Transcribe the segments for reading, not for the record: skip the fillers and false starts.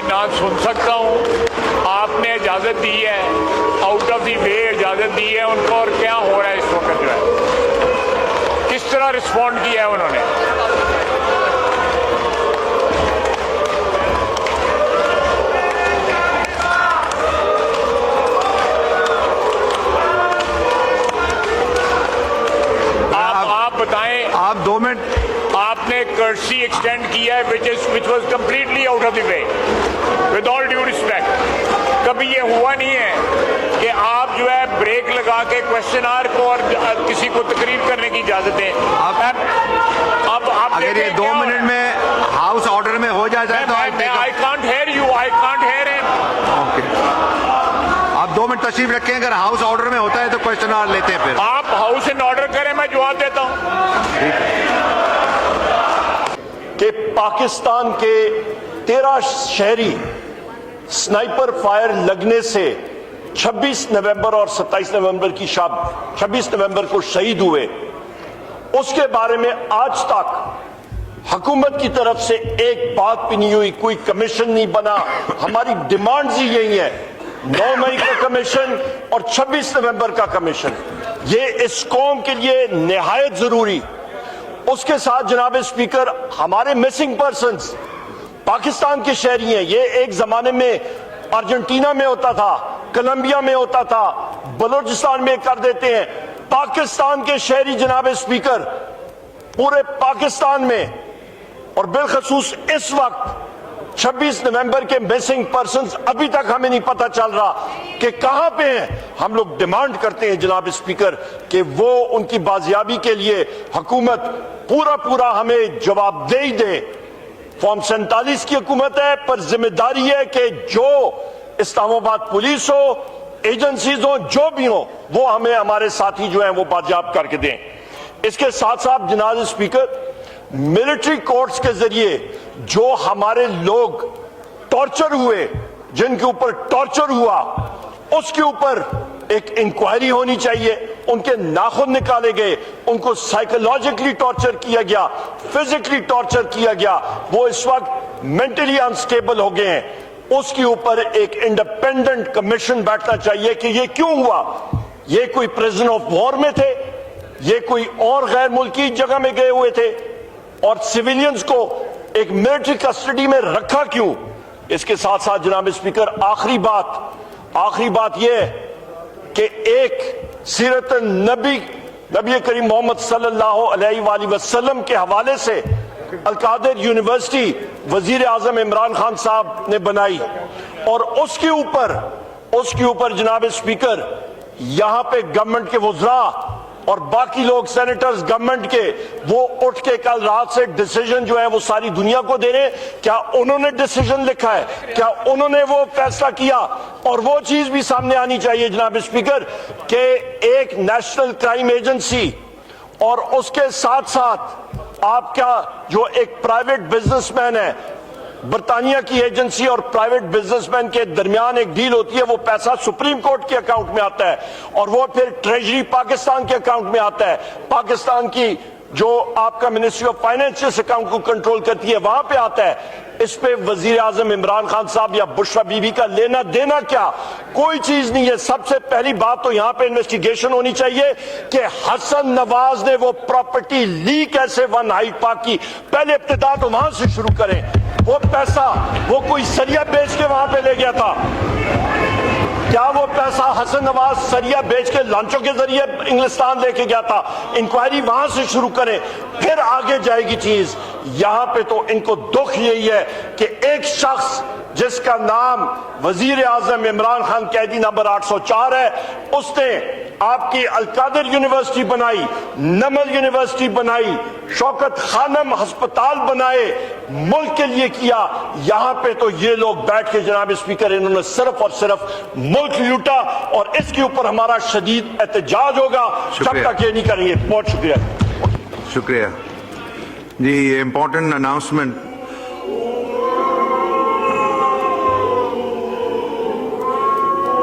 कोई ना सुन सकता हूँ। आपने इजाज़त दी है, आउट ऑफ दी वे इजाज़त दी है उनको, और क्या हो रहा है इस वक्त जो है, किस तरह रिस्पॉन्ड किया है उन्होंने। आप बताएं, आप 2 मिनट। आपने कर्सी एक्सटेंड किया है which was completely out of the way, with all due respect. कभी ये हुआ नहीं है कि आप जो है ब्रेक लगा के क्वेश्चन आवर को और किसी को तकरीर करने की इजाजत दें। अब आप अगर ये 2 मिनट में हाउस ऑर्डर में हो जाता है तो I can't hear you, I can't hear him. Okay, आप 2 मिनट तशरीफ रखें। अगर हाउस ऑर्डर में होता है तो क्वेश्चन आवर लेते हैं। फिर आप हाउस इन ऑर्डर करें, मैं जवाब देता हूं कि पाकिस्तान के 13 शहरी स्नाइपर फायर लगने से 26 नवंबर और 27 नवंबर की शाम 26 नवंबर को शहीद हुए, उसके बारे में आज तक हुकूमत की तरफ से एक बात भी नहीं हुई, कोई कमीशन नहीं बना। हमारी डिमांड्स ही यही है, 9 मई का कमीशन और 26 नवंबर का कमीशन, ये इस कौम के लिए निहायत जरूरी। उसके साथ जनाब स्पीकर, हमारे मिसिंग पर्सन्स पाकिस्तान के शहरी हैं। ये एक जमाने में अर्जेंटीना में होता था, कोलंबिया में होता था, बलूचिस्तान में कर देते हैं। पाकिस्तान के शहरी जनाब स्पीकर पूरे पाकिस्तान में, और बिलखसूस इस वक्त 26 नवंबर के मिसिंग पर्सन्स अभी तक हमें नहीं पता चल रहा कि कहां पे हैं। हम लोग डिमांड करते हैं जनाब स्पीकर कि वो उनकी बाजियाबी के लिए हुकूमत पूरा हमें जवाबदेही दे। फॉर्म 47 की हुकूमत है, पर जिम्मेदारी है कि जो इस्लामाबाद पुलिस हो, एजेंसीज हो, जो भी हो, वो हमें हमारे साथी जो हैं वो बाजियाब करके दें। इसके साथ साथ जनाब स्पीकर, मिलिट्री कोर्ट्स के जरिए जो हमारे लोग टॉर्चर हुए, जिनके ऊपर टॉर्चर हुआ, उसके ऊपर एक इंक्वायरी होनी चाहिए। उनके नाखून निकाले गए, उनको साइकोलॉजिकली टॉर्चर किया गया, फिजिकली टॉर्चर किया गया, वो इस वक्त मेंटली अनस्टेबल हो गए हैं। उसके ऊपर एक इंडिपेंडेंट कमीशन बैठना चाहिए कि ये क्यों हुआ। ये कोई प्रिजन ऑफ वॉर में थे, ये कोई और गैर मुल्की जगह में गए हुए थे, और सिविलियंस को एक मिलिट्री कस्टडी में रखा क्यों। इसके साथ साथ जनाब स्पीकर, आखिरी बात यह है कि एक सीरत नबी करीम मोहम्मद सल्लल्लाहु अलैहि वसल्लम के हवाले से अलकादिर यूनिवर्सिटी वजीर आजम इमरान खान साहब ने बनाई, और उसके ऊपर जनाब स्पीकर, यहां पे गवर्नमेंट के वुज़रा और बाकी लोग सेनेटर्स गवर्नमेंट के, वो उठ के कल रात से डिसीजन जो है वो सारी दुनिया को दे रहे हैं। क्या उन्होंने डिसीजन लिखा है? क्या उन्होंने वो फैसला किया? और वो चीज भी सामने आनी चाहिए जनाब स्पीकर कि एक नेशनल क्राइम एजेंसी और उसके साथ साथ आपका जो एक प्राइवेट बिजनेसमैन है, बरतानिया की एजेंसी और प्राइवेट बिजनेसमैन के दरमियान एक डील होती है, वो पैसा सुप्रीम कोर्ट के अकाउंट में आता है और वो फिर ट्रेजरी पाकिस्तान के अकाउंट में आता है। पाकिस्तान की जो आपका मिनिस्ट्री ऑफ फाइनेंस इस अकाउंट को कंट्रोल करती है, वहां पे आता है। इस पे वजीर आजम इमरान खान साहब या बुशरा बीबी का लेना देना क्या? कोई चीज नहीं है। सबसे पहली बात तो यहां पे इन्वेस्टिगेशन होनी चाहिए कि हसन नवाज ने वो प्रॉपर्टी ली कैसे वन हाइट पार्क की। पहले इब्तिदा तो वहां से शुरू करें। वो पैसा वो कोई सरिया बेच के वहां पे ले गया था? क्या वो पैसा हसन नवाज सरिया बेच के लांचों के जरिए इंग्लिस्तान लेके गया था? इंक्वायरी वहां से शुरू करें, फिर आगे जाएगी चीज। यहां पे तो इनको दुख यही है कि एक शख्स जिसका नाम वजीर आजम इमरान खान कैदी नंबर 804 है, उसने आपकी अलकादिर यूनिवर्सिटी बनाई, नमल यूनिवर्सिटी बनाई, शौकत खानम अस्पताल बनाए, मुल्क के लिए किया। यहां पे तो ये लोग बैठ के जनाब स्पीकर, इन्होंने सिर्फ और सिर्फ मुल्क लूटा, और इसके ऊपर हमारा शदीद एहतजाज होगा जब तक ये नहीं करेंगे। बहुत शुक्रिया जी। Important announcement,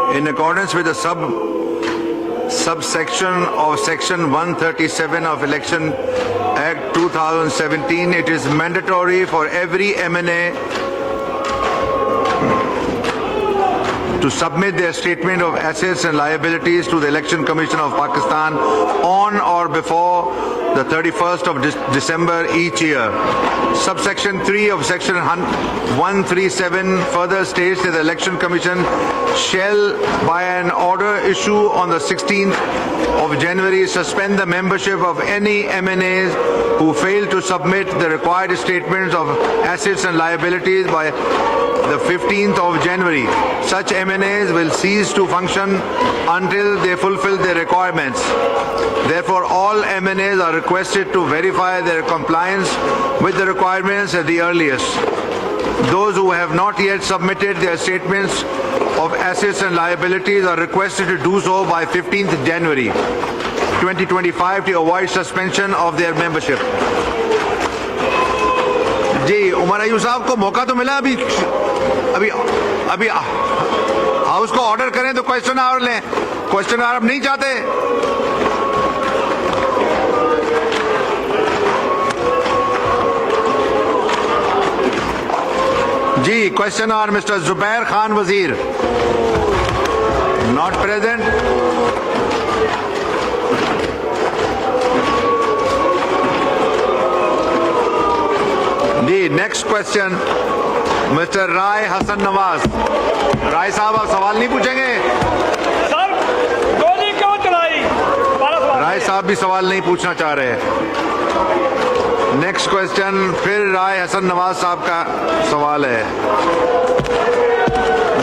in accordance with the subsection of section 137 of Election Act 2017, it is mandatory for every MNA to submit their statement of assets and liabilities to the Election Commission of Pakistan on or before the 31st of December each year. Subsection 3 of Section 137 further states that the Election Commission shall, by an order issue on the 16th of January, suspend the membership of any MNAs who fail to submit the required statements of assets and liabilities by the 15th of January. Such MNAs will cease to function until they fulfill their requirements. Therefore, all MNAs are requested to verify their compliance with the requirements at the earliest. Those who have not yet submitted their statements of assets and liabilities are requested to do so by 15th January 2025 to avoid suspension of their membership. जी उमर अयूब साहब को मौका तो मिला अभी अभी अभी house को order करें तो क्वेश्चन आवर लें, क्वेश्चन आवर अब नहीं चाहते। जी question hour mister Zubair Khan Wazir, not present. जी next question mister Rai Hasan Nawaz. Rai साहब आप सवाल नहीं पूछेंगे? सर गोली क्यों चलाई? राय साहब भी सवाल नहीं पूछना चाह रहे। नेक्स्ट क्वेश्चन फिर राय हसन नवाज साहब का सवाल है।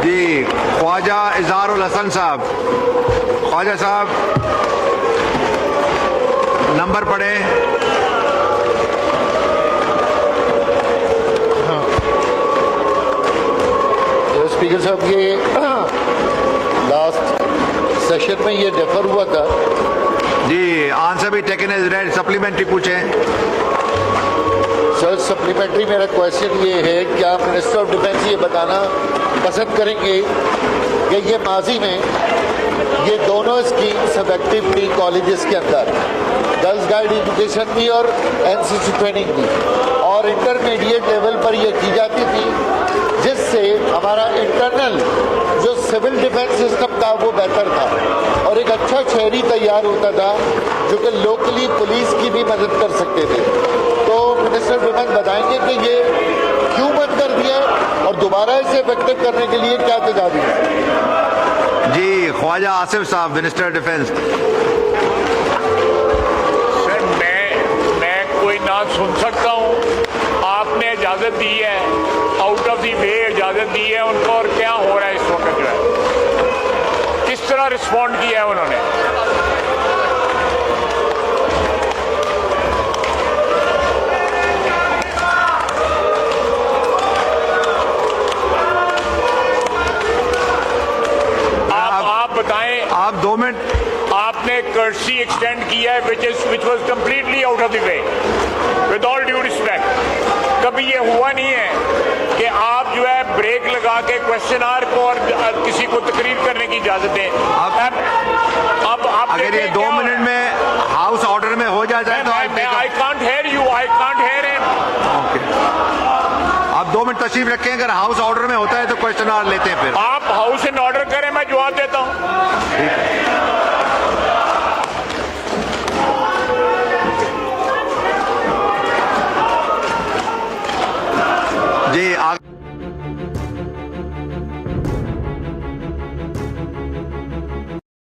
जी ख्वाजा इजहारुल हसन साहब, ख्वाजा साहब नंबर पढ़ें। स्पीकर साहब ये लास्ट सेशन में ये डेफर हुआ था। जी आंसर भी टेकन एज रेड, सप्लीमेंट्री पूछें। सर सप्लीमेंट्री मेरा क्वेश्चन ये है, क्या मिनिस्टर ऑफ डिफेंस ये बताना पसंद करेंगे कि ये माजी में ये दोनों स्कीम्स इफेक्टिव थी कॉलेजेस के अंदर, गर्ल्स गाइड एजुकेशन भी और एनसीसी ट्रेनिंग भी, और इंटरमीडिएट लेवल पर ये की जाती थी, जिससे हमारा इंटरनल जो सिविल डिफेंस सिस्टम था वो बेहतर था और एक अच्छा शहरी तैयार होता था जो कि लोकली पुलिस की भी मदद कर सकते थे। तो मिनिस्टर डिफेंस बताएंगे कि ये क्यों बंद कर दिया और दोबारा इसे इफेक्टिव करने के लिए क्या तजावीज़ है? जी ख्वाजा आसिफ साहब मिनिस्टर डिफेंस। सर मैं कोई ना सुन सकता हूँ, आपने इजाजत दी है, आउट ऑफ दी वे इजाजत दी है उनको, और क्या हो रहा है इस वक्त जो है, किस तरह रिस्पॉन्ड किया है उन्होंने? आप बताएं। आप 2 मिनट। आपने कर्सी एक्सटेंड किया है which was completely out of the way, with all due respect. कभी ये हुआ नहीं है कि आप जो है ब्रेक लगा के क्वेश्चन आवर को और किसी को तकरीर करने की इजाजत दें। अब आप अगर ये 2 मिनट में हाउस ऑर्डर में हो जाए तो I can't hear you, I can't hear him. आप 2 मिनट तशरीफ रखें, अगर हाउस ऑर्डर में होता है तो क्वेश्चन आवर लेते हैं। फिर आप हाउस इन ऑर्डर करें, मैं जवाब देता हूं। जी